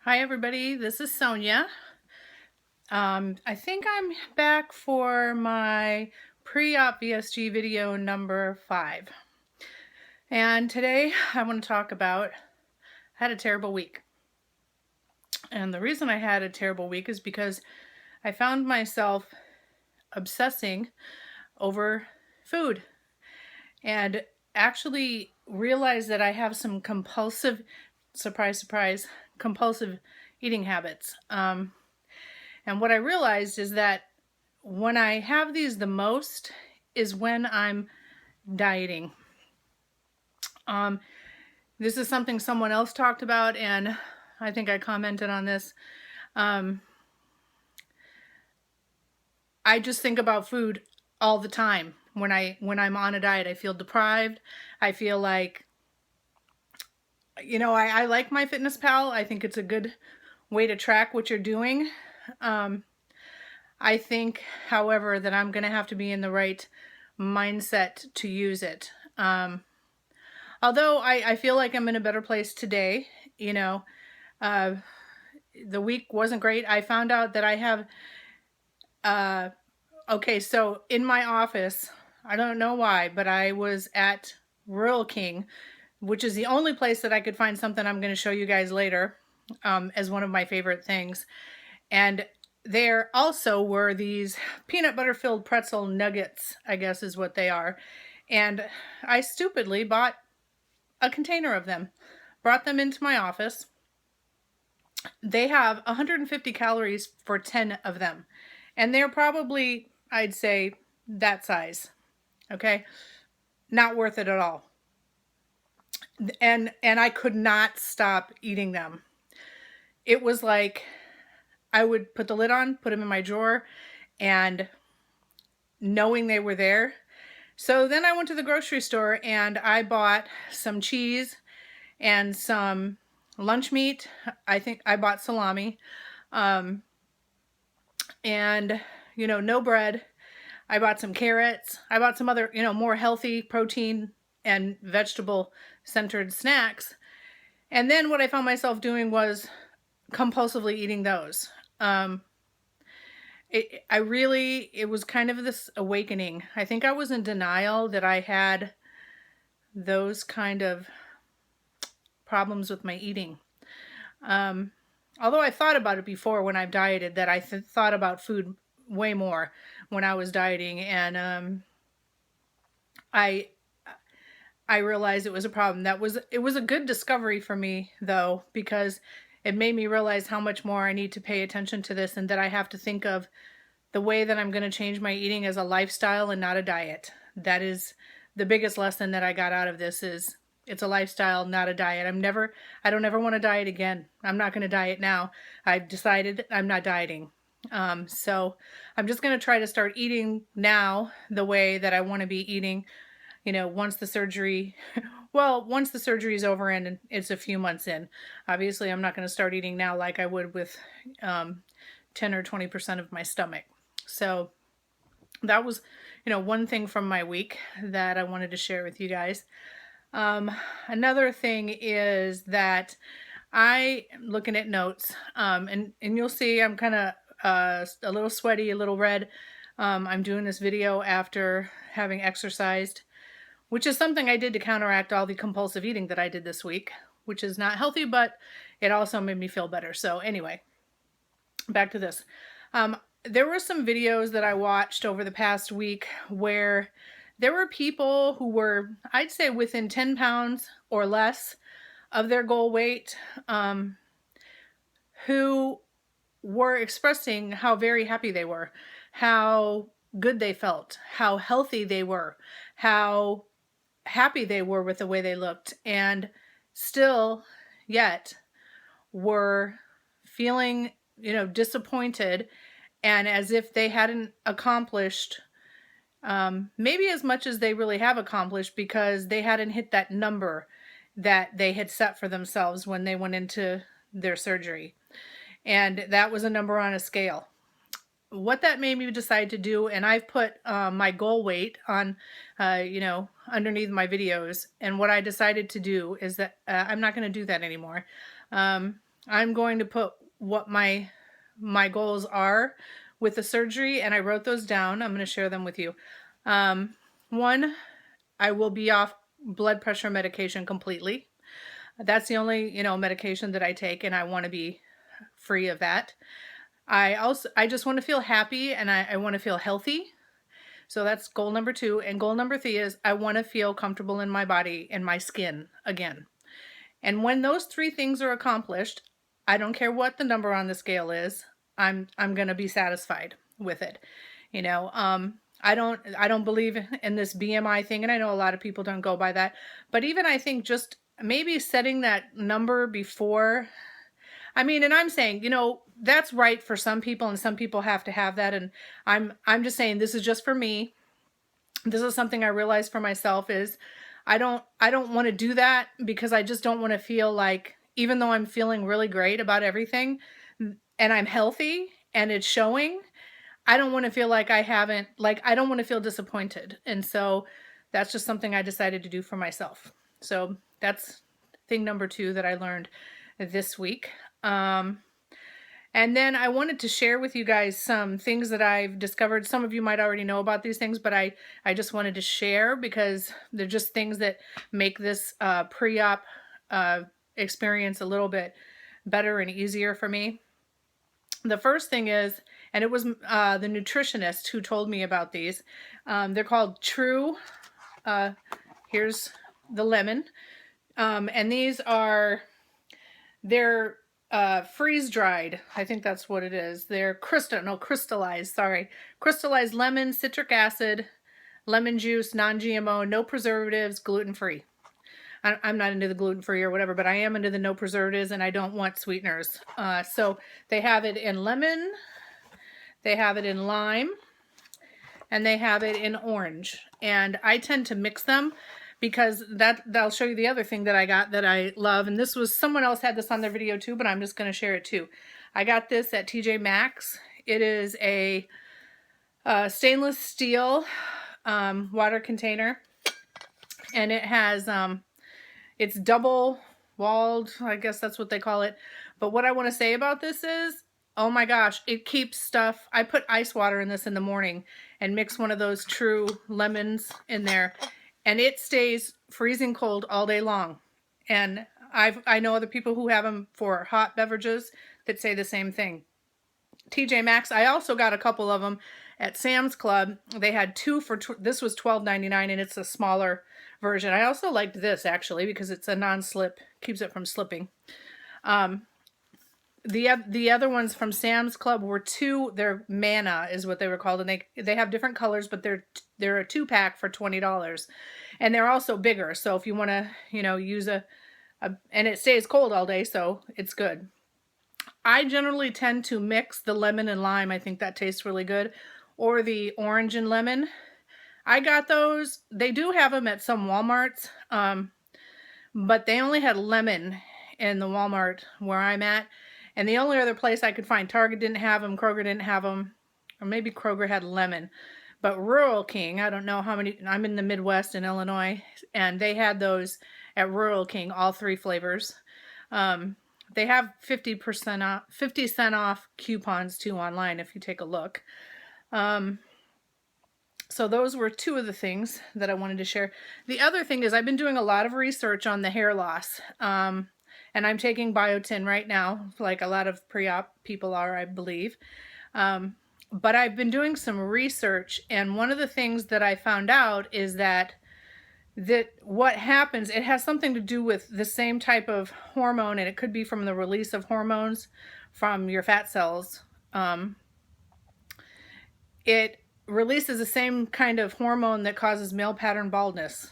Hi everybody, this is Sonia. I think I'm back for my pre-op VSG video number 5. And today I want to talk about, I had a terrible week. And the reason I had a terrible week is because I found myself obsessing over food and actually realized that I have some compulsive, surprise, surprise, compulsive eating habits. And what I realized is that when I have these the most is when I'm dieting. This is something someone else talked about, and I think I commented on this. I just think about food all the time. When I'm on a diet, I feel deprived. I feel like, I like MyFitnessPal. I think it's a good way to track what you're doing. I think, however, that I'm going to have to be in the right mindset to use it. Although I feel like I'm in a better place today, the week wasn't great. I found out that I have, okay, so in my office, I don't know why, but I was at Rural King, which is the only place that I could find something I'm going to show you guys later as one of my favorite things. And there also were these peanut butter filled pretzel nuggets, I guess is what they are. And I stupidly bought a container of them, brought them into my office. They have 150 calories for 10 of them. And they're probably, I'd say, that size. Okay? Not worth it at all. And I could not stop eating them. It was like I would put the lid on, put them in my drawer, and knowing they were there. So then I went to the grocery store and I bought some cheese and some lunch meat. I think I bought salami. And, no bread. I bought some carrots. I bought some other, more healthy protein and vegetable centered snacks. And then what I found myself doing was compulsively eating those. It was kind of this awakening. I think I was in denial that I had those kind of problems with my eating. Although I thought about it before when I've dieted, that I thought about food way more when I was dieting, and I realized it was a problem. It was a good discovery for me though, because it made me realize how much more I need to pay attention to this, and that I have to think of the way that I'm going to change my eating as a lifestyle and not a diet. That is the biggest lesson that I got out of this, is it's a lifestyle, not a diet. I don't ever want to diet again. I'm not going to diet now. I've decided I'm not dieting. So I'm just going to try to start eating now the way that I want to be eating, once the surgery is over and it's a few months in. Obviously, I'm not going to start eating now like I would with 10 or 20% of my stomach. So that was, one thing from my week that I wanted to share with you guys. Another thing is that I am looking at notes, and you'll see I'm kind of a little sweaty, a little red. I'm doing this video after having exercised, which is something I did to counteract all the compulsive eating that I did this week, which is not healthy, but it also made me feel better. So anyway, back to this. There were some videos that I watched over the past week where there were people who were, I'd say, within 10 pounds or less of their goal weight, who were expressing how very happy they were, how good they felt, how healthy they were, how happy they were with the way they looked, and still yet were feeling, disappointed, and as if they hadn't accomplished maybe as much as they really have accomplished, because they hadn't hit that number that they had set for themselves when they went into their surgery. And that was a number on a scale. What that made me decide to do, and I've put my goal weight on, underneath my videos, and what I decided to do is that I'm not going to do that anymore. I'm going to put what my goals are with the surgery, and I wrote those down. I'm going to share them with you. One, I will be off blood pressure medication completely. That's the only, medication that I take, and I want to be free of that. I just want to feel happy, and I want to feel healthy. So that's goal number 2. And goal number 3 is I want to feel comfortable in my body and my skin again. And when those 3 things are accomplished, I don't care what the number on the scale is, I'm going to be satisfied with it. I don't believe in this BMI thing, and I know a lot of people don't go by that. But even I think just maybe setting that number before, and I'm saying, that's right for some people, and some people have to have that. And I'm just saying this is just for me. This is something I realized for myself is I don't want to do that because I just don't want to feel like, even though I'm feeling really great about everything and I'm healthy and it's showing, I don't want to feel like I don't want to feel disappointed. And so that's just something I decided to do for myself. So that's thing number 2 that I learned this week. And then I wanted to share with you guys some things that I've discovered. Some of you might already know about these things, but I just wanted to share because they're just things that make this pre-op experience a little bit better and easier for me. The first thing is, and it was the nutritionist who told me about these. They're called True. Here's the lemon. And these they're freeze dried. I think that's what it is. They're crystallized, crystallized lemon, citric acid, lemon juice, non-GMO, no preservatives, gluten-free. I'm not into the gluten-free or whatever, but I am into the no preservatives, and I don't want sweeteners. So they have it in lemon, they have it in lime, and they have it in orange. And I tend to mix them because that'll show you the other thing that I got that I love. And this was, someone else had this on their video too, but I'm just going to share it too. I got this at TJ Maxx. It is a stainless steel water container, and it has it's double walled, I guess that's what they call it. But what I want to say about this is, oh my gosh, it keeps stuff. I put ice water in this in the morning and mix one of those True lemons in there, and it stays freezing cold all day long. And I know other people who have them for hot beverages that say the same thing. TJ Maxx, I also got a couple of them at Sam's Club. They had 2 for, this was $12.99, and it's a smaller version. I also liked this actually because it's a non-slip, keeps it from slipping. The other ones from Sam's Club were 2. They're Manna is what they were called, and they have different colors, but they're a 2-pack for $20, and they're also bigger. So if you want to, use a and it stays cold all day, so it's good. I generally tend to mix the lemon and lime. I think that tastes really good, or the orange and lemon. I got those. They do have them at some Walmarts, but they only had lemon in the Walmart where I'm at. And the only other place I could find, Target didn't have them, Kroger didn't have them, or maybe Kroger had lemon. But Rural King, I don't know how many, I'm in the Midwest in Illinois, and they had those at Rural King, all 3 flavors. They have 50% off, 50 cent off coupons too online if you take a look. So those were 2 of the things that I wanted to share. The other thing is I've been doing a lot of research on the hair loss. And I'm taking biotin right now, like a lot of pre-op people are, I believe. But I've been doing some research, and one of the things that I found out is that what happens, it has something to do with the same type of hormone, and it could be from the release of hormones from your fat cells. It releases the same kind of hormone that causes male pattern baldness.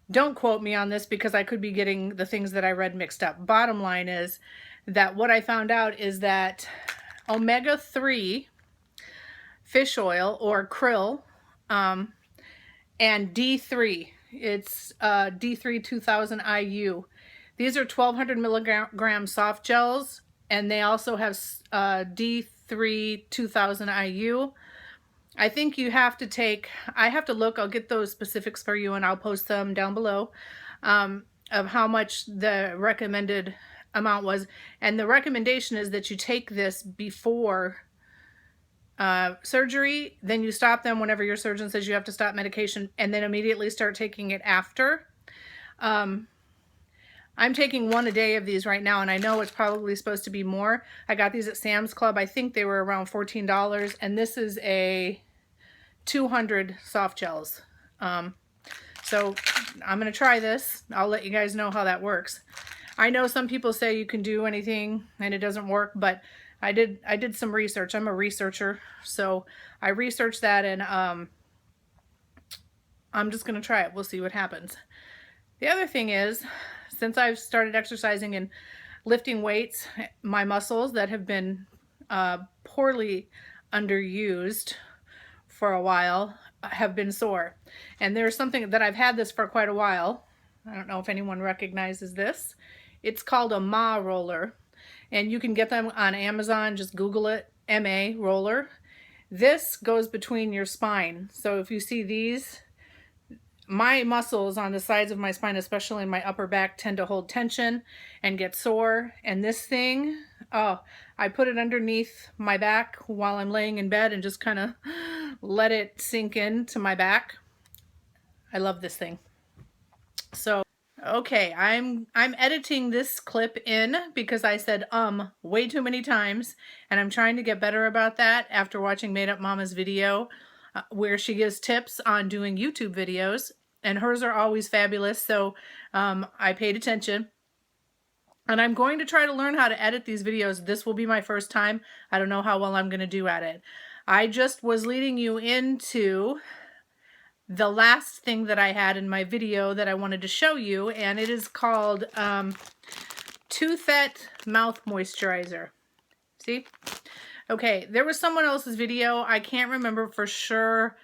Don't quote me on this because I could be getting the things that I read mixed up. Bottom line is that what I found out is that omega-3 fish oil or krill and D3, it's D3 2000 IU. These are 1200 milligram soft gels, and they also have D3 2000 IU. I think you have to take, I have to look, I'll get those specifics for you and I'll post them down below of how much the recommended amount was. And the recommendation is that you take this before surgery, then you stop them whenever your surgeon says you have to stop medication, and then immediately start taking it after. I'm taking one a day of these right now, and I know it's probably supposed to be more. I got these at Sam's Club. I think they were around $14, and this is a 200 soft gels. So I'm going to try this. I'll let you guys know how that works. I know some people say you can do anything and it doesn't work, but I did some research. I'm a researcher, so I researched that, and I'm just going to try it. We'll see what happens. The other thing is, since I've started exercising and lifting weights, my muscles that have been poorly underused for a while have been sore. And there's something that I've had this for quite a while. I don't know if anyone recognizes this. It's called a MA roller, and you can get them on Amazon. Just Google it, MA roller. This goes between your spine. So if you see these, my muscles on the sides of my spine, especially in my upper back, tend to hold tension and get sore. And this thing, oh, I put it underneath my back while I'm laying in bed and just kind of let it sink into my back. I love this thing. So, okay, I'm editing this clip in because I said way too many times, and I'm trying to get better about that after watching Made Up Mama's video where she gives tips on doing YouTube videos, and hers are always fabulous, so I paid attention. And I'm going to try to learn how to edit these videos. This will be my first time. I don't know how well I'm going to do at it. I just was leading you into the last thing that I had in my video that I wanted to show you, and it is called Toothet Mouth Moisturizer. See? Okay, there was someone else's video. I can't remember for sure.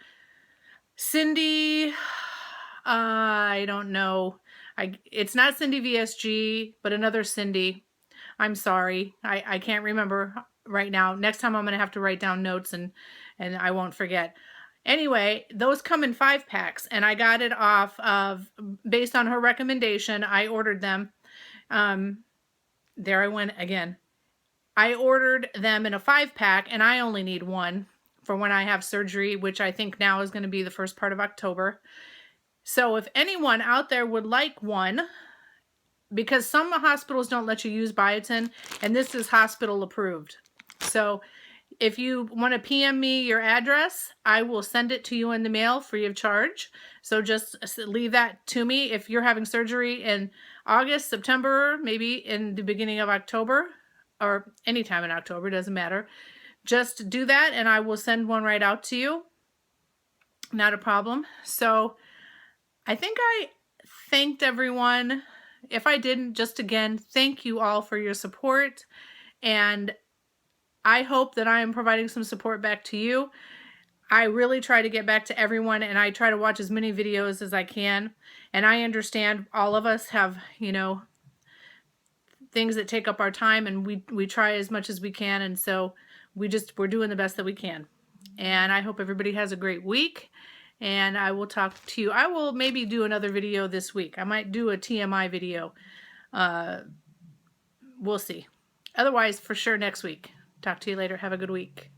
Cindy, I don't know. It's not Cindy VSG, but another Cindy. I'm sorry. I can't remember right now. Next time I'm going to have to write down notes and I won't forget. Anyway, those come in 5-packs, and I got it off of, based on her recommendation, I ordered them. There I went again. I ordered them in a 5-pack, and I only need one for when I have surgery, which I think now is going to be the first part of October. So if anyone out there would like one, because some hospitals don't let you use biotin, and this is hospital approved. So if you want to PM me your address, I will send it to you in the mail free of charge. So just leave that to me. If you're having surgery in August, September, maybe in the beginning of October, or anytime in October, doesn't matter. Just do that and I will send one right out to you. Not a problem. So I think I thanked everyone. If I didn't, just again, thank you all for your support. And I hope that I am providing some support back to you. I really try to get back to everyone, and I try to watch as many videos as I can. And I understand all of us have, you know, things that take up our time, and we try as much as we can, and so we're doing the best that we can. And I hope everybody has a great week, and I will talk to you. I will maybe do another video this week. I might do a TMI video. We'll see. Otherwise, for sure next week. Talk to you later. Have a good week.